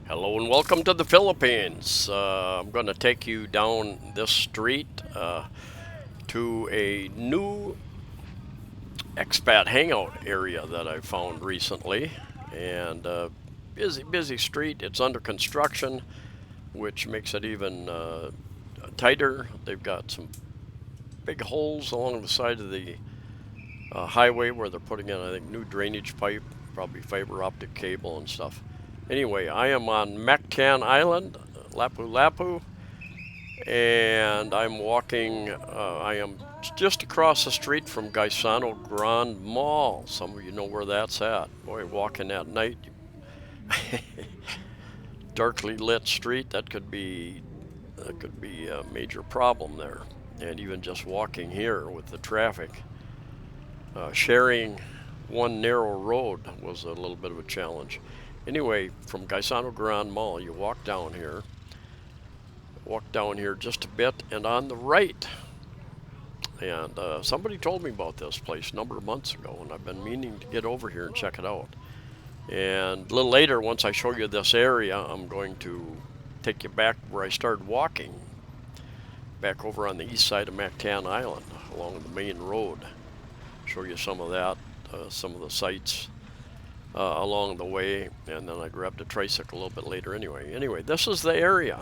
Hello and welcome to the Philippines. I'm going to take you down this street to a new expat hangout area that I found recently. And busy street. It's under construction, which makes it even tighter. They've got some big holes along the side of the highway where they're putting in, I think, new drainage pipe, probably fiber optic cable and stuff. Anyway, I am on Mactan Island, Lapu Lapu, and I'm walking. I am just across the street from Gaisano Grand Mall. Some of you know where that's at. Boy, walking at night, darkly lit street, that could be a major problem there. And even just walking here with the traffic, sharing one narrow road was a little bit of a challenge. Anyway, from Gaisano Grand Mall, you walk down here just a bit, and on the right, and somebody told me about this place a number of months ago, and I've been meaning to get over here and check it out. And a little later, once I show you this area, I'm going to take you back where I started walking, back over on the east side of Mactan Island, along the main road. Show you some of that, some of the sights along the way, and then I grabbed a tricycle a little bit later anyway. Anyway, this is the area.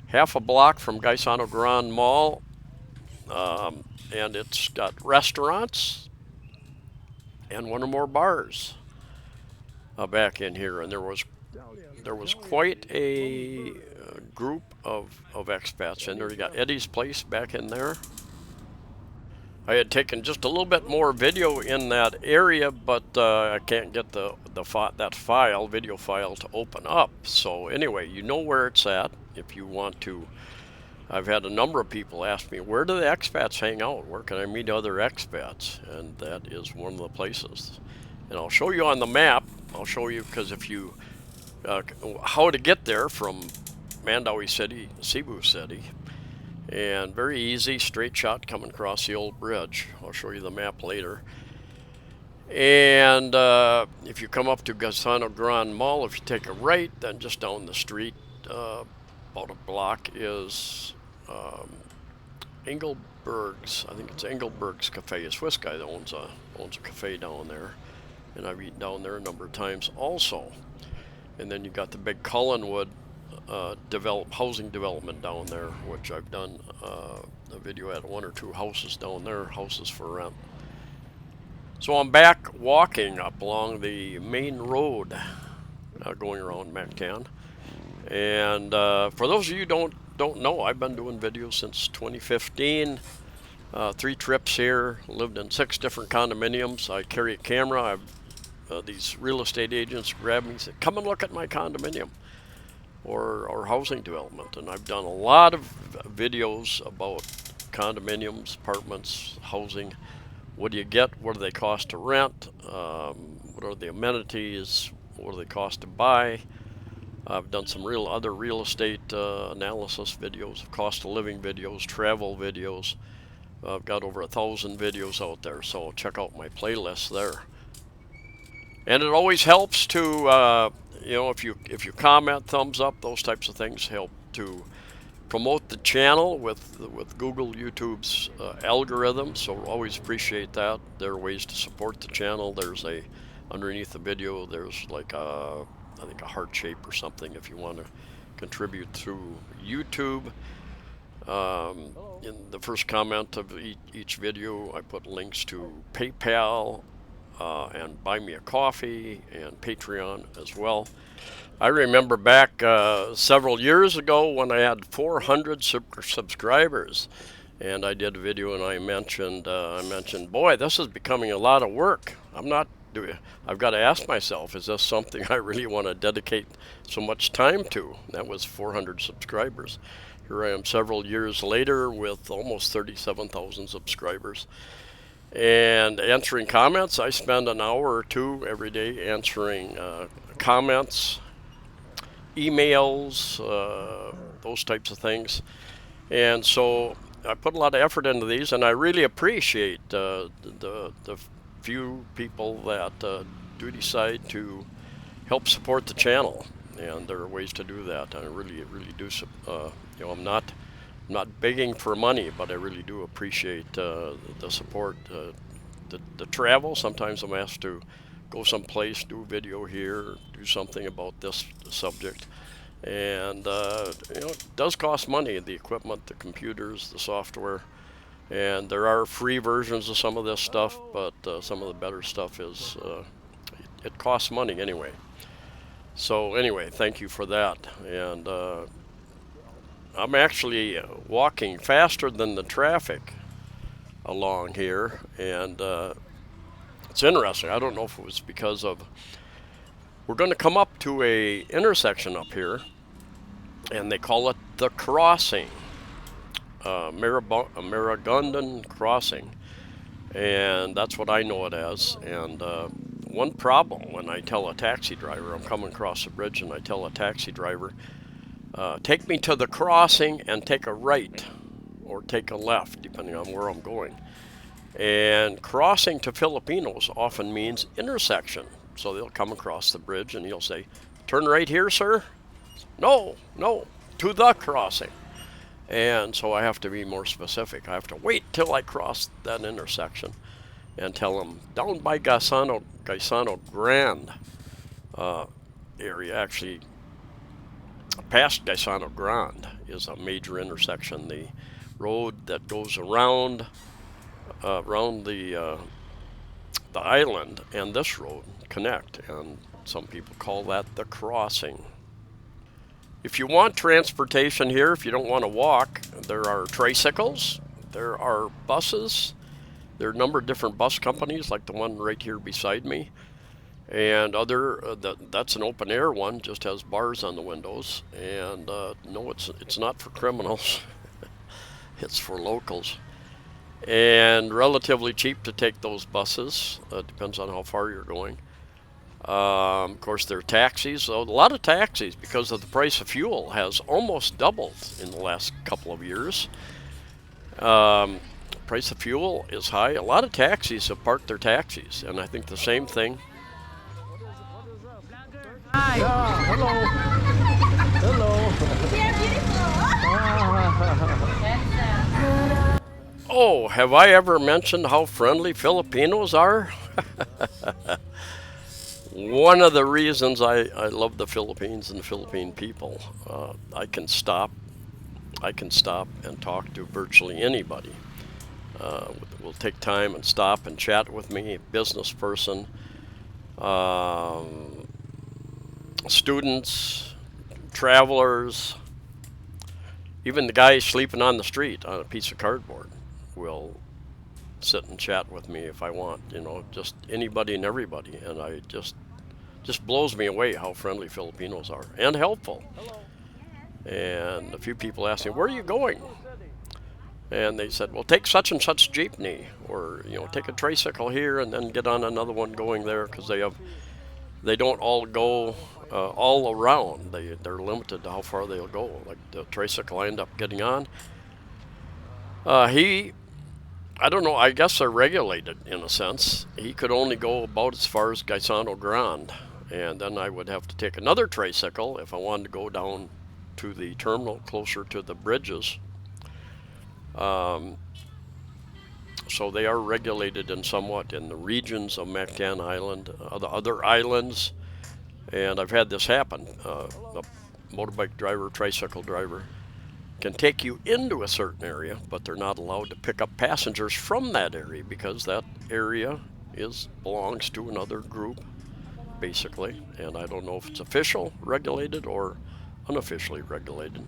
Half a block from Gaisano Grand Mall, and it's got restaurants and one or more bars back in here. And there was quite a group of expats in there. You got Eddie's Place back in there. I had taken just a little bit more video in that area, but I can't get that video file to open up. So anyway, you know where it's at if you want to. I've had a number of people ask me, where do the expats hang out? Where can I meet other expats? And that is one of the places. And I'll show you on the map. I'll show you, because if you how to get there from Mandawi City, Cebu City. And very easy, straight shot coming across the old bridge. I'll show you the map later. And if you come up to Gaisano Grand Mall, if you take a right, then just down the street, about a block, is Engelberg's. I think it's Engelberg's Cafe. A Swiss guy that owns a cafe down there, and I've eaten down there a number of times also. And then you got the big Cullenwood housing development down there, which I've done a video at one or two houses down there, houses for rent. So I'm back walking up along the main road, going around Mactan. And for those of you who don't know, I've been doing videos since 2015. 3 trips here, lived in 6 different condominiums. I carry a camera. These real estate agents grab me and say, "Come and look at my condominium." Or housing development, and I've done a lot of videos about condominiums, apartments, housing. What do you get? What do they cost to rent? What are the amenities? What do they cost to buy? I've done some other real estate analysis videos, cost of living videos, travel videos. I've got over 1,000 videos out there, so check out my playlist there. And it always helps to if you comment, thumbs up, those types of things help to promote the channel with Google, YouTube's algorithm. So always appreciate that. There are ways to support the channel. There's underneath the video, there's like I think a heart shape or something if you want to contribute through YouTube. In the first comment of each video, I put links to PayPal, and Buy Me a Coffee, and Patreon as well. I remember back several years ago when I had 400 subscribers, and I did a video and I mentioned, boy, this is becoming a lot of work. I've got to ask myself, is this something I really want to dedicate so much time to? That was 400 subscribers. Here I am several years later with almost 37,000 subscribers. And answering comments, I spend an hour or two every day answering comments, emails, those types of things. And so I put a lot of effort into these, and I really appreciate the few people that do decide to help support the channel. and there are ways to do that. I really do. I'm not begging for money, but I really do appreciate the support. The travel. Sometimes I'm asked to go someplace, do a video here, do something about this subject, and it does cost money. The equipment, the computers, the software. And there are free versions of some of this stuff, but some of the better stuff is it costs money anyway. So anyway, thank you for that. And I'm actually walking faster than the traffic along here, and it's interesting. I don't know if it was because of we're going to come up to a intersection up here, and they call it the crossing. Maragundan Crossing, and that's what I know it as. And one problem when I tell a taxi driver I'm coming across the bridge, and I tell a taxi driver, take me to the crossing and take a right or take a left, depending on where I'm going. And crossing to Filipinos often means intersection. So they'll come across the bridge and he'll say, turn right here, sir? No, to the crossing. And so I have to be more specific. I have to wait till I cross that intersection and tell them down by Gaisano Grand area. Actually, past Gaisano Grand is a major intersection. The road that goes around the island and this road connect, and some people call that the crossing. If you want transportation here, if you don't want to walk, there are tricycles, there are buses, there are a number of different bus companies like the one right here beside me, and that's an open air one, just has bars on the windows, and no, it's not for criminals, it's for locals, and relatively cheap to take those buses, depends on how far you're going. Of course, there are taxis. So a lot of taxis, because of the price of fuel, has almost doubled in the last couple of years. Price of fuel is high. A lot of taxis have parked their taxis, and I think the same thing. Hi. Yeah, hello. Hello. Oh, have I ever mentioned how friendly Filipinos are? One of the reasons I love the Philippines and the Philippine people, I can stop and talk to virtually anybody. Will take time and stop and chat with me, a business person, students, travelers, even the guy sleeping on the street on a piece of cardboard will sit and chat with me if I want, just anybody and everybody, and I just blows me away how friendly Filipinos are and helpful. And a few people asked me, where are you going? And they said, well, take such and such jeepney, or take a tricycle here and then get on another one going there, because they don't all go all around. They're limited to how far they'll go. Like the tricycle I end up getting on, I don't know, I guess they're regulated in a sense. He could only go about as far as Gaisano Grand, and then I would have to take another tricycle if I wanted to go down to the terminal closer to the bridges. So they are regulated in somewhat in the regions of Mactan Island, the other islands, and I've had this happen. A motorbike driver, tricycle driver can take you into a certain area, but they're not allowed to pick up passengers from that area because that area belongs to another group, basically. And I don't know if it's official regulated or unofficially regulated.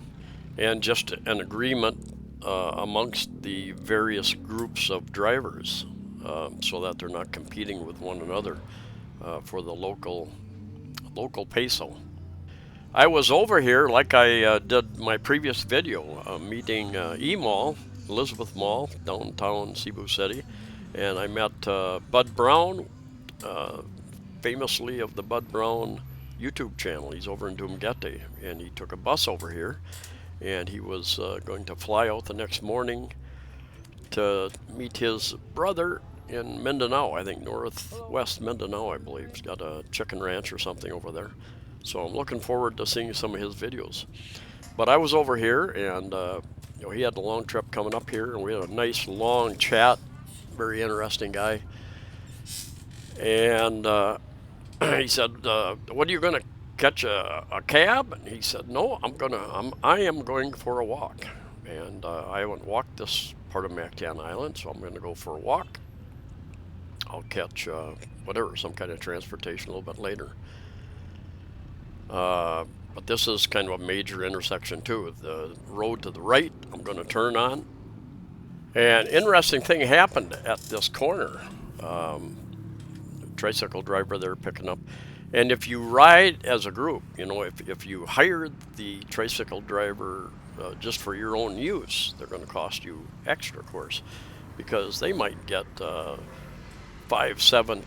And just an agreement amongst the various groups of drivers so that they're not competing with one another for the local peso. I was over here, like I did my previous video, meeting E-Mall, Elizabeth Mall, downtown Cebu City, and I met Bud Brown, famously of the Bud Brown YouTube channel. He's over in Dumaguete, and he took a bus over here, and he was going to fly out the next morning to meet his brother in Mindanao, I think northwest Mindanao, I believe. He's got a chicken ranch or something over there. So I'm looking forward to seeing some of his videos. But I was over here, and he had a long trip coming up here, and we had a nice long chat. Very interesting guy. And he said, "What are you going to catch a cab?" And he said, "No, I am going for a walk, and I haven't walked this part of Mactan Island, so I'm going to go for a walk. I'll catch whatever, some kind of transportation a little bit later." But this is kind of a major intersection too. The road to the right, I'm going to turn on. And interesting thing happened at this corner. Tricycle driver there picking up. And if you ride as a group, if you hire the tricycle driver just for your own use, they're going to cost you extra, of course, because they might get 5, 7,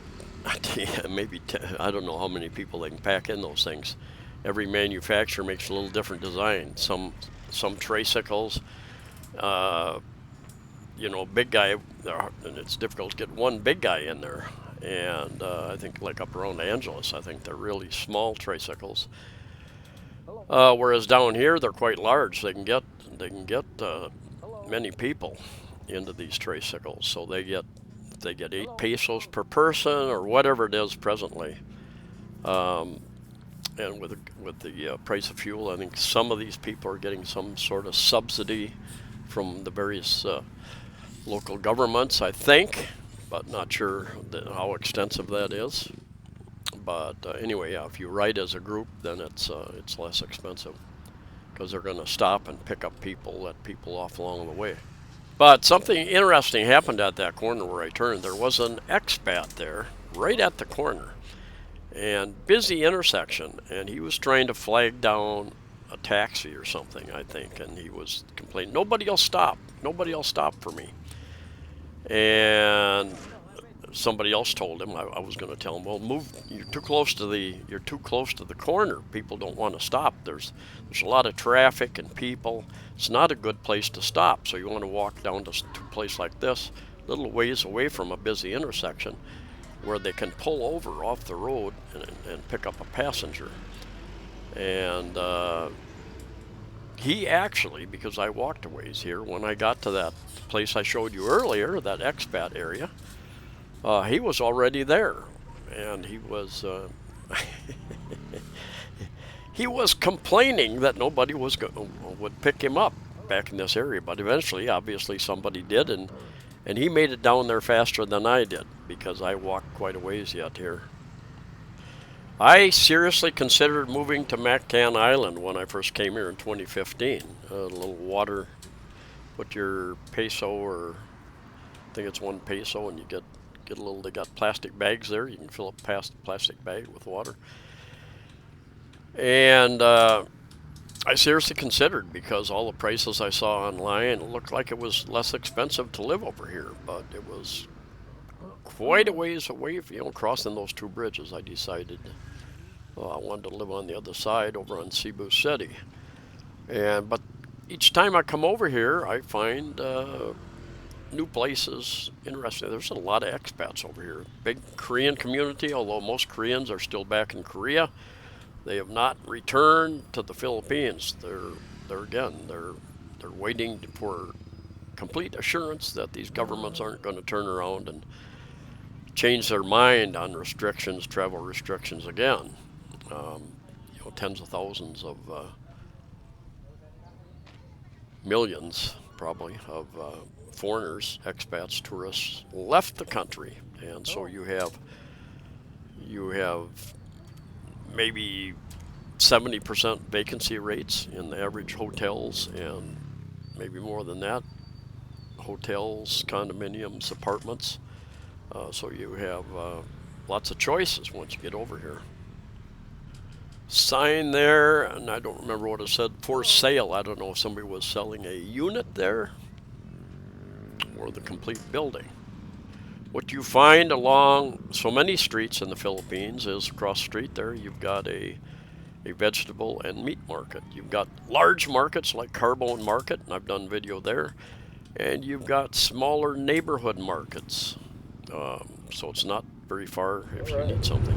maybe 10, I don't know how many people they can pack in those things. Every manufacturer makes a little different design. Some tricycles, big guy, and it's difficult to get one big guy in there. And I think like up around Angeles, I think they're really small tricycles. Whereas down here, they're quite large. They can get many people into these tricycles. So they get 8 pesos per person or whatever it is presently. And with the price of fuel, I think some of these people are getting some sort of subsidy from the various local governments, I think, but not sure how extensive that is. But anyway, yeah, if you ride as a group, then it's less expensive because they're going to stop and pick up people, let people off along the way. But something interesting happened at that corner where I turned. There was an expat there right at the corner. And busy intersection, and he was trying to flag down a taxi or something, I think, and he was complaining, nobody will stop for me. And somebody else told him, I was going to tell him, well, move, you're too close to the corner. People don't want to stop. There's a lot of traffic and people. It's not a good place to stop, so you want to walk down to a place like this, a little ways away from a busy intersection, where they can pull over off the road and pick up a passenger. And he actually, because I walked a ways here, when I got to that place I showed you earlier, that expat area, he was already there. And he was he was complaining that nobody would pick him up back in this area. But eventually, obviously, somebody did, and he made it down there faster than I did, because I walked quite a ways yet here. I seriously considered moving to Mactan Island when I first came here in 2015. A little water, put your peso, or I think it's 1 peso, and you get a little, they got plastic bags there. You can fill up past the plastic bag with water. And I seriously considered, because all the prices I saw online, it looked like it was less expensive to live over here, but it was quite a ways away, crossing those 2 bridges. I decided I wanted to live on the other side, over on Cebu City. But each time I come over here, I find new places interesting. There's a lot of expats over here. Big Korean community, although most Koreans are still back in Korea. They have not returned to the Philippines. They're waiting for complete assurance that these governments aren't going to turn around and change their mind on restrictions, travel restrictions again. Tens of thousands of millions, probably, of foreigners, expats, tourists left the country, and so you have maybe 70% vacancy rates in the average hotels, and maybe more than that, hotels, condominiums, apartments. So you have lots of choices once you get over here. Sign there, and I don't remember what it said, for sale. I don't know if somebody was selling a unit there or the complete building. What you find along so many streets in the Philippines is across the street there, you've got a vegetable and meat market. You've got large markets like Carbone Market, and I've done video there, and you've got smaller neighborhood markets. So it's not very far if you need something.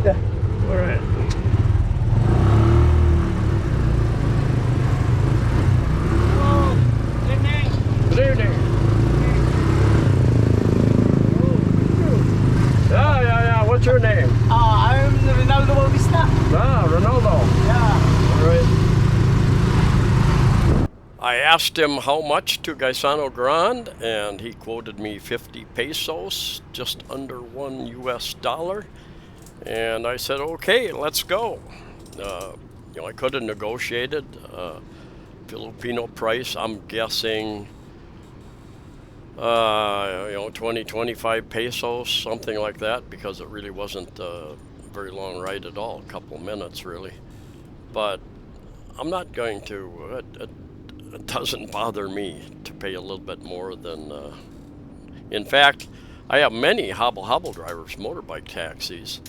Yeah. All right. Hello. Good evening. Good evening. Yeah. What's your name? I'm Ronaldo Bautista. Ah, Ronaldo. Yeah. All right. I asked him how much to Gaisano Grand, and he quoted me 50 pesos, just under $1. And I said, okay, let's go. I could have negotiated Filipino price. I'm guessing, 20, 25 pesos, something like that, because it really wasn't a very long ride at all, a couple minutes really. But I'm not going to. It doesn't bother me to pay a little bit more than. In fact, I have many hobble drivers, motorbike taxis.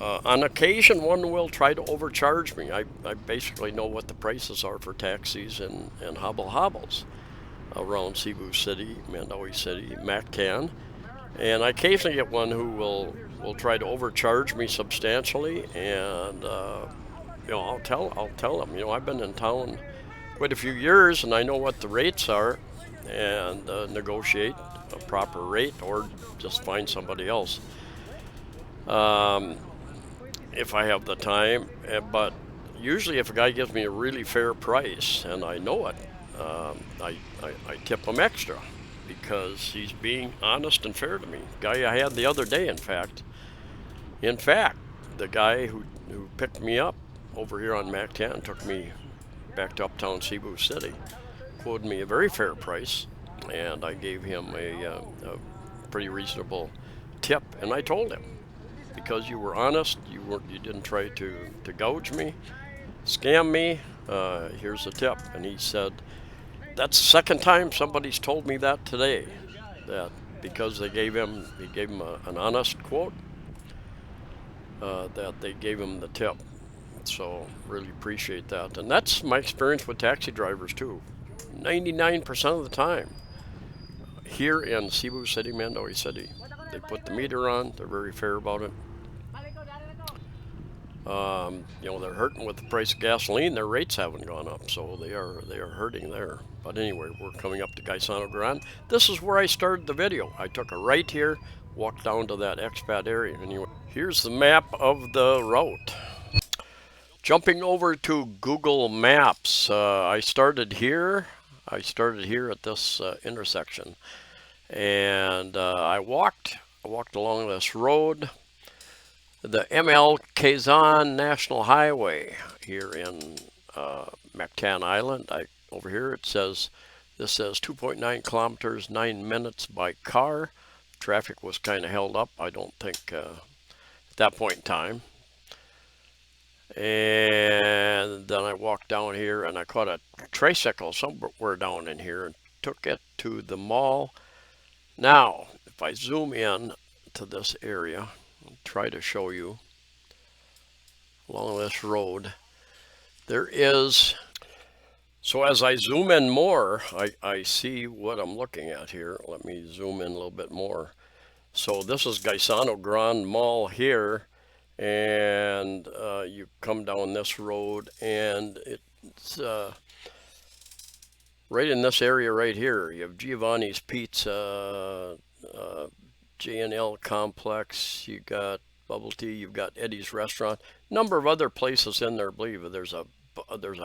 On occasion, one will try to overcharge me. I basically know what the prices are for taxis and hobbles around Cebu City, Mandaue City, Mactan, and I occasionally get one who will try to overcharge me substantially, and I'll tell them, I've been in town quite a few years, and I know what the rates are, and negotiate a proper rate or just find somebody else if I have the time. But usually, if a guy gives me a really fair price and I know it, I tip him extra because he's being honest and fair to me. Guy I had the other day, in fact, the guy who picked me up over here on Mactan took me back to uptown Cebu City, quoted me a very fair price, and I gave him a pretty reasonable tip. And I told him, because you were honest, you didn't try to gouge me, scam me. Here's a tip. And he said, that's the second time somebody's told me that today, that because he gave him an honest quote, that they gave him the tip. So really appreciate that. And that's my experience with taxi drivers too. 99% of the time here in Cebu City, Mandaue City, they put the meter on. They're very fair about it. They're hurting with the price of gasoline. Their rates haven't gone up, so they are hurting there. But anyway, we're coming up to Gaisano Grand. This is where I started the video. I took a right here, walked down to that expat area. Anyway, here's the map of the route. Jumping over to Google Maps, I started here. I started here at this intersection, and I walked along this road, the ML Quezon National Highway here in Mactan Island. Over here this says 2.9 kilometers, 9 minutes by car. Traffic was kind of held up, I don't think, at that point in time. And then I walked down here and I caught a tricycle somewhere down in here and took it to the mall. Now, if I zoom in to this area, I'll try to show you along this road, there is, so as I zoom in more, I see what I'm looking at here. Let me zoom in a little bit more. So this is Gaisano Grand Mall here, and you come down this road, and it's right in this area right here. You have Giovanni's Pizza, J&L Complex, you got Bubble Tea, you've got Eddie's Restaurant, number of other places in there. I believe there's a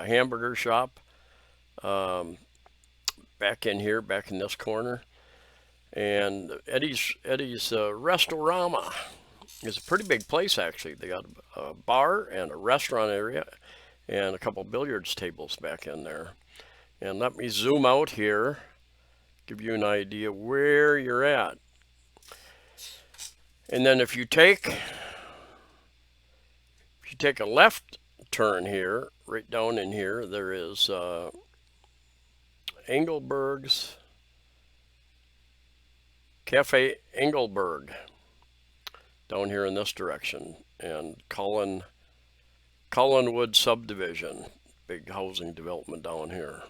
hamburger shop back in here, back in this corner, and Eddie's Restorama is a pretty big place actually. They got a bar and a restaurant area and a couple billiards tables back in there. And let me zoom out here, give you an idea where you're at. And then if you take a left turn here, right down in here, there is Engelberg's Cafe Engelberg down here in this direction, and Collinwood subdivision, big housing development down here.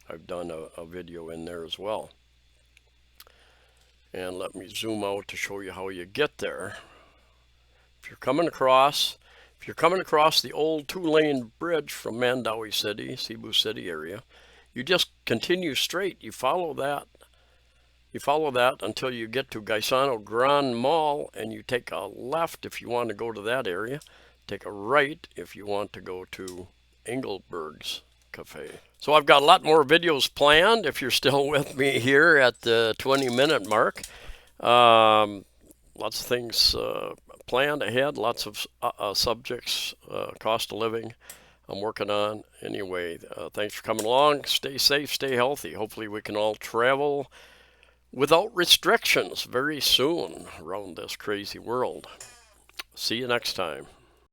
I've done a video in there as well. And let me zoom out to show you how you get there. If you're coming across, if If you're coming across the old two-lane bridge from Mandaue City, Cebu City area, you just continue straight. You follow that. You follow that until you get to Gaisano Grand Mall, and you take a left if you want to go to that area. Take a right if you want to go to Engelberg's Cafe. So I've got a lot more videos planned if you're still with me here at the 20-minute mark. Lots of things planned ahead, lots of subjects, cost of living I'm working on. Anyway, thanks for coming along. Stay safe, stay healthy. Hopefully we can all travel without restrictions very soon around this crazy world. See you next time.